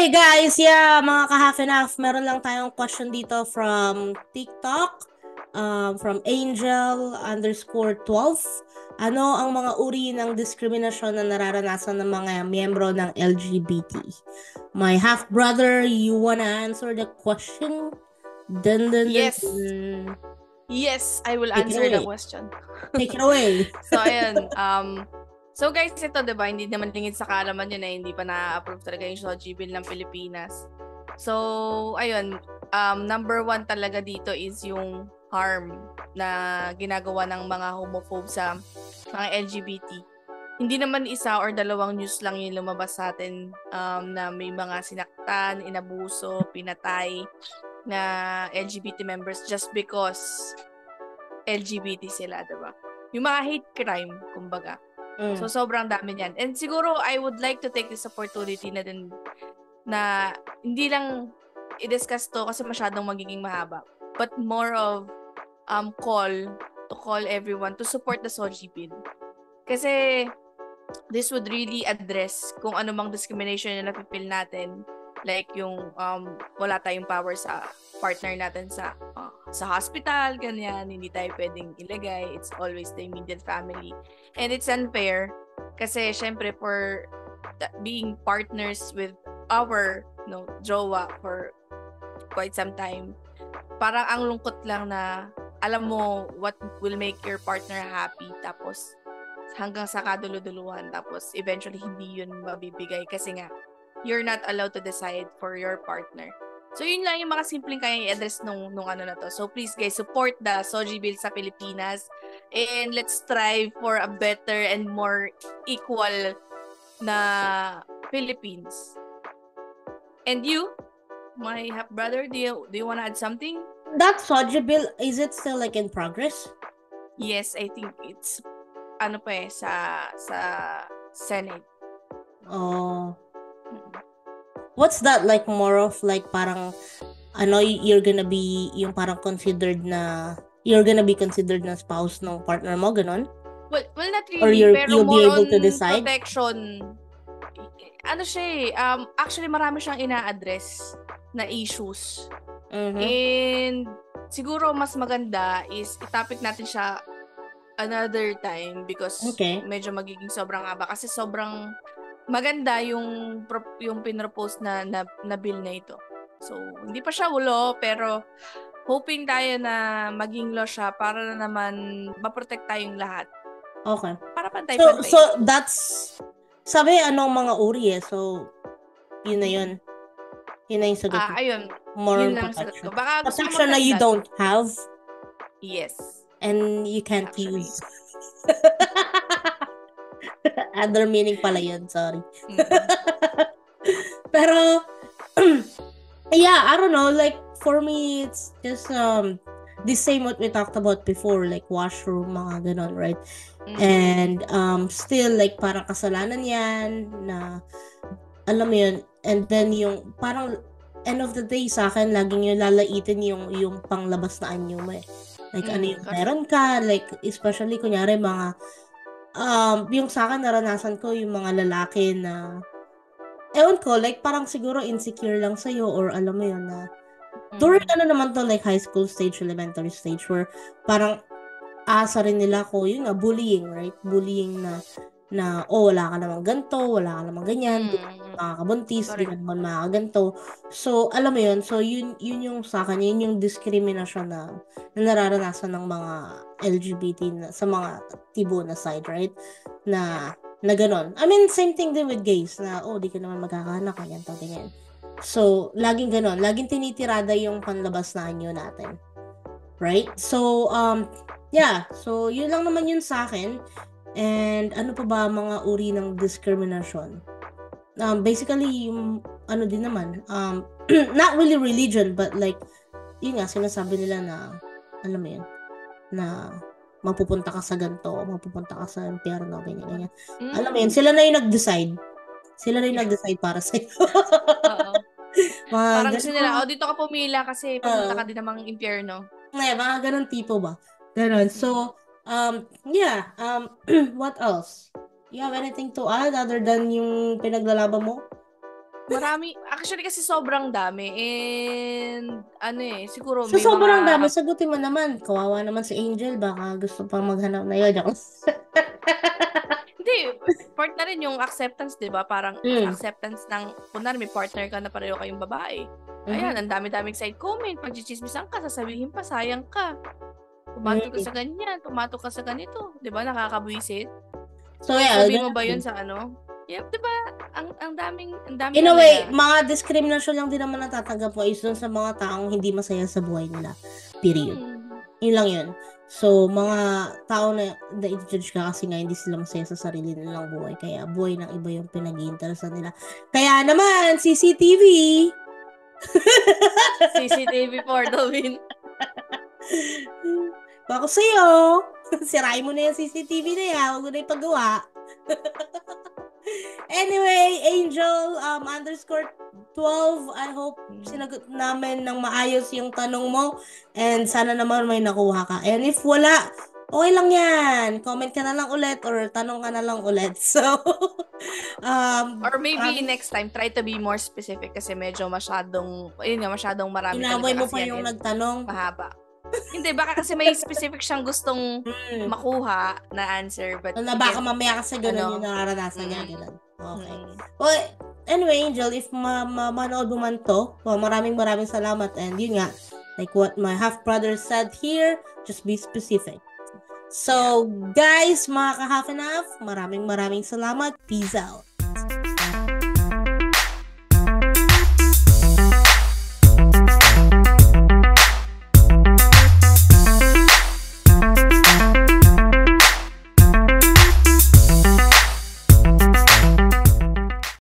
Okay, guys, yeah, mga ka-half and half, meron lang tayong question dito from TikTok, from Angel_12. Ano ang mga uri ng diskriminasyon na nararanasan ng mga miyembro ng LGBT? My half-brother, you wanna answer the question? Dun, dun, dun, Yes. dun. Yes, I will Take it answer the away. question. Take it away. So, ayun. So guys, ito, diba, hindi naman lingid sa kaalaman yun na hindi pa na-approve talaga yung SOGI bill ng Pilipinas. So, ayun. Number one talaga dito is yung harm na ginagawa ng mga homophobe sa mga LGBT. Hindi naman isa or dalawang news lang yung lumabas sa atin na may mga sinaktan, inabuso, pinatay na LGBT members just because LGBT sila, diba? Yung mga hate crime, kumbaga. So, sobrang dami niyan. And siguro, I would like to take this opportunity na din na hindi lang i-discuss to kasi masyadong magiging mahaba. But more of call everyone to support the SOGI bill. Kasi this would really address kung ano mang discrimination na napipil natin. Like yung wala tayong power sa partner natin sa hospital, ganyan. Hindi tayo pwedeng ilagay. It's always the immediate family. And it's unfair kasi syempre for being partners with our jowa for quite some time, parang ang lungkot lang na alam mo what will make your partner happy tapos hanggang sa kaduluduluhan tapos eventually hindi yun mabibigay kasi nga you're not allowed to decide for your partner. So yun lang yung mga simpleng kaya i-address nung ano na to. So please guys, support the SOGI bill sa Pilipinas and let's strive for a better and more equal na Philippines. And you, my half brother, do you want to add something? That SOGI bill, is it still like in progress? Yes, I think it's sa Senate. Oh. What's that like, more of like parang you're gonna be yung parang you're gonna be considered na spouse ng partner mo, ganon? Well, not Or really, pero you'll be more able on to decide? protection. Ano siya actually marami siyang ina-address na issues. And siguro mas maganda is i-topic natin siya another time because medyo magiging sobrang haba kasi sobrang maganda yung pinropose na bill na ito. So, hindi pa siya ulo pero hoping tayo na maging law siya para na naman ma-protect tayong lahat. Okay. Para pantay-pantay. So that's sabi anong mga uri So, yun na yun. Yun na yung sagot mo. Ayun. More yun on lang sagot protection. ko. Baka gusto mo Protection na you don't have. Yes. And you can't actually use. Other meaning pala yun, sorry. Pero, yeah, I don't know, like, for me, it's just, the same what we talked about before, like, washroom, mga ganon, right? And, still, like, parang kasalanan yan, na, alam mo yun, and then yung, parang, end of the day, sa akin, laging yung lalaitin yung panglabas na anyo mo eh. Like, ano yung meron ka, like, especially, kunyari, mga, yung sa akin, naranasan ko yung mga lalaki na, ewan ko, like, parang siguro insecure lang sa'yo or alam mo yun na, during naman to, like, high school stage, elementary stage, where parang asa rin nila ko, yun nga, bullying, right? Bullying na wala ka namang ganito, wala ka namang ganyan, di ka makakabuntis, di ka naman makakaganto. So, alam mo yun, so yun yung sa akin, yun yung discrimination na nararanasan ng mga LGBT sa mga tibo na side, right? Na ganon. I mean, same thing din with gays, na, di ka naman magkakahanak, ganyan. So, laging ganon. Laging tinitirada yung panlabas na anyo natin. Right? So, yeah. So, yun lang naman yun sa akin. And, ano pa ba mga uri ng discrimination? Basically, yung, din naman, not really religion, but like, yun nga, sinasabi nila na, alam mo yun, na mapupunta ka sa ganito, mapupunta ka sa impyerno, ganyan. Alam mo yun, sila na yung nag-decide. Sila na yung nag-decide para sa'yo. Oo. Parang gusto nila, dito ka pumila kasi pupunta ka din namang impyerno. Mga ganun tipo ba? Ganun. So, yeah. What else? You have anything to add other than yung pinaglalaban mo? Marami. Actually, kasi sobrang dami. And, siguro So, may sobrang mga... dami. Sagutin mo naman. Kawawa naman si Angel. Baka gusto pang maghanap na yun. Hindi, part na rin yung acceptance, di ba? Parang Mm. acceptance ng, kunwari may partner ka na pareho kayong babae. Ayan, ang dami-daming side comment. Pag chichismisan ka, sasabihin pa, sayang ka. Pumato ka sa ganyan, pumato ka sa ganito. Di ba? Nakakabwisit. So, yeah. Sabi mo ganun ba din. yun sa ano? Yeah, di ba? Ang daming In a way, talaga. mga discrimination lang din naman natatanggap mo is dun sa mga taong hindi masaya sa buhay nila. Period. Yun lang yun. So, mga tao na i-judge ka kasi nga hindi sila masaya sa sarili nilang buhay. Kaya buhay ng iba yung pinag-iinteresan nila. Kaya naman, CCTV! CCTV for the win. Bako sa'yo! Sirain mo na yung CCTV na yan. Huwag mo na ipagawa. Anyway, Angel _12, I hope sinagot namin ng maayos yung tanong mo and sana naman may nakuha ka. And if wala, okay lang yan. Comment ka na lang ulit or tanong ka na lang ulit. So, or maybe next time, try to be more specific kasi medyo masyadong marami inaway talaga mo kasi pa yan yung and nagtanong. mahaba. Hindi, baka kasi may specific siyang gustong makuha na answer. But na baka mamaya kasi ganun yung nararanasan niya. Ganun. Okay. Well, anyway, Angel, if manood mo man to, maraming salamat. And yun nga, like what my half-brother said here, just be specific. So, guys, mga ka-half and half, maraming salamat. Peace out.